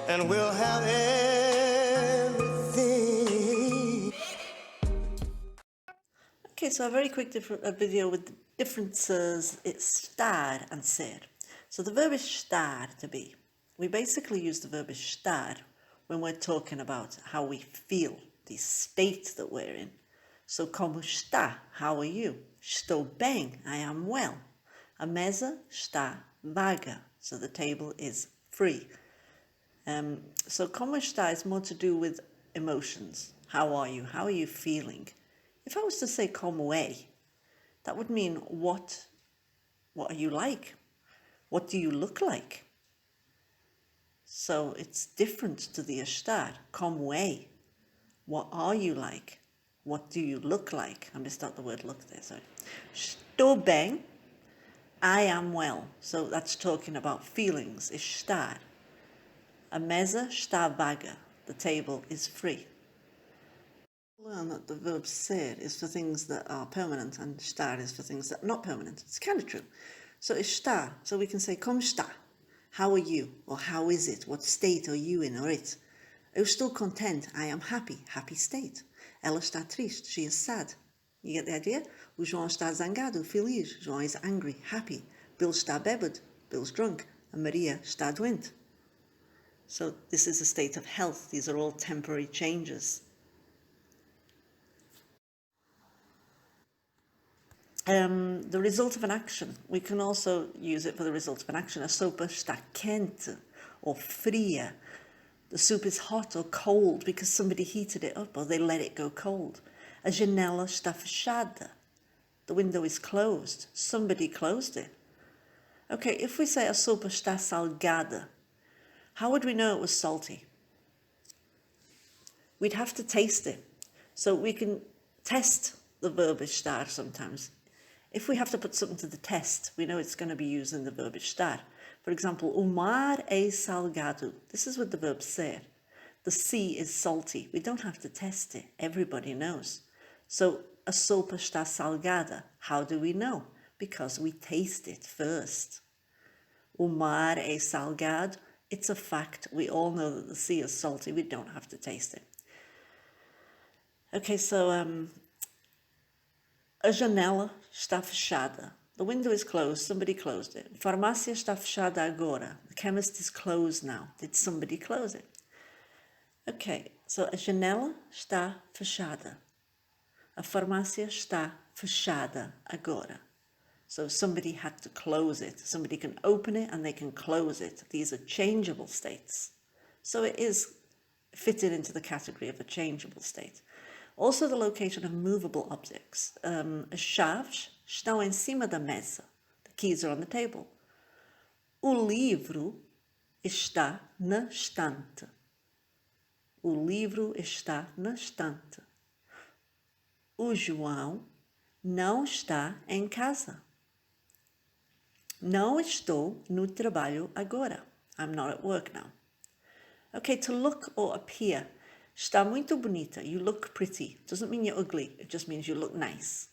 and we'll have everything. Okay, so a very quick video with the differences. It's estar and ser. So the verb is estar, to be. We basically use the verb estar when we're talking about how we feel, the state that we're in. So como está? How are you? Estou bem. I am well. A mesa está vaga. So the table is free. So como está is more to do with emotions. How are you? How are you feeling? If I was to say como é, that would mean what are you like? What do you look like? So it's different to the estar. Como é? What are you like? What do you look like? I missed out the word look there, sorry. Estou bem. I am well. So that's talking about feelings. Estar. A mesa está vaga. The table is free. Learn that the verb ser is for things that are permanent and estar is for things that are not permanent. It's kind of true. So estar, so we can say como está? How are you? Or how is it? What state are you in or it? Eu estou contente. I am happy. Happy state. Ela está triste. She is sad. You get the idea? O João está zangado. Feliz. João is angry. Happy. Bill está bêbado. Bill's drunk. And Maria está doente. So this is a state of health. These are all temporary changes. The result of an action. We can also use it for the result of an action. A sopa está quente or fria. The soup is hot or cold because somebody heated it up or they let it go cold. A janela está fechada. The window is closed. Somebody closed it. Okay, if we say a sopa está salgada, how would we know it was salty? We'd have to taste it. So we can test the verb estar sometimes. If we have to put something to the test, we know it's going to be using the verb estar. For example, o mar é salgado. This is with the verb ser. The sea is salty. We don't have to test it. Everybody knows. So, a sopa está salgada. How do we know? Because we taste it first. O mar é salgado. It's a fact. We all know that the sea is salty. We don't have to taste it. Okay, so a janela está fechada. The window is closed. Somebody closed it. Farmácia está fechada agora. The chemist is closed now. Did somebody close it? Okay, so a janela está fechada. A farmácia está fechada agora. So somebody had to close it. Somebody can open it and they can close it. These are changeable states. So it is fitted into the category of a changeable state. Also the location of movable objects. As chaves estão em cima da mesa. The keys are on the table. O livro está na estante. O livro está na estante. O João não está em casa. Não estou no trabalho agora. I'm not at work now. Okay, to look or appear. Está muito bonita. You look pretty. Doesn't mean you're ugly. It just means you look nice.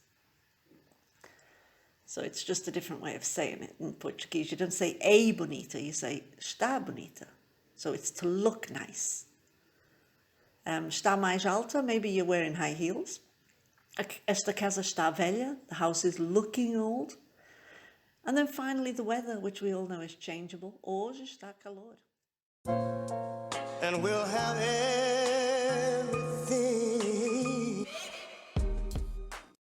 So it's just a different way of saying it in Portuguese. You don't say é bonita. You say está bonita. So it's to look nice. Está mais alta. Maybe you're wearing high heels. Esta casa está velha. The house is looking old. And then finally the weather, which we all know is changeable. Hoje está calor. And we'll have